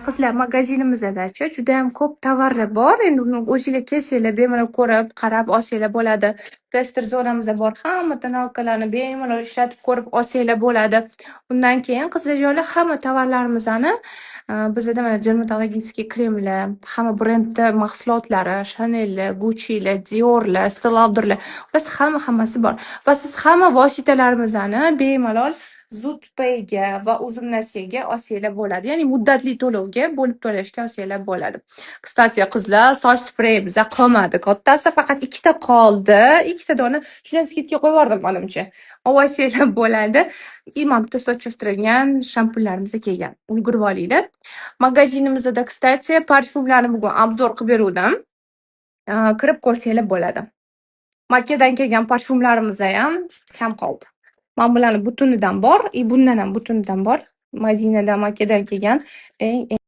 Qizlar, magazinimizda-chi juda ham ko'p tovarlar bor. Endi uni o'zinglar kelsanglar bemalol ko'rib, qarab olsanglar bo'ladi. Tester zonamizda bor. Hamma tonalkalarni bemalol ishlatib ko'rib olsanglar bo'ladi. Undan keyin qizlarjonlar hamma tovarlarimizni bizada mana dermatologический kremlar, hamma brendni mahsulotlari, Chanel'lar, Gucci'lar, Dior'lar, Estee Lauder'lar, xullas hammasi bor. Va siz hamma vositalarimizni bemalol Zutpay'ga va Uzumnasiyaga olsanglar bo'ladi. Ya'ni muddatli to'lovga bo'lib to'lashga olsanglar bo'ladi. Kstati, qizlar, soch spreyi biza qolmadi. Kattasi faqat ikkita qoldi. Ikkita dona shuni skidga qo'yib yubordim manimcha. Olsanglar bo'ladi. Imam soch o'stirilgan shampunlarimiz kelgan. Ulgurib olinglar. Magazinimizda kstati parfyumlarni bugun obzor qilib beruvdim. Kirib ko'rsanglar bo'ladi. Makkadan kelgan parfyumlarimiz ham kam qoldi. Mana bularning butunidan bor, bundan ham butunidan bor. Madinadan, Makkadan kelgan eng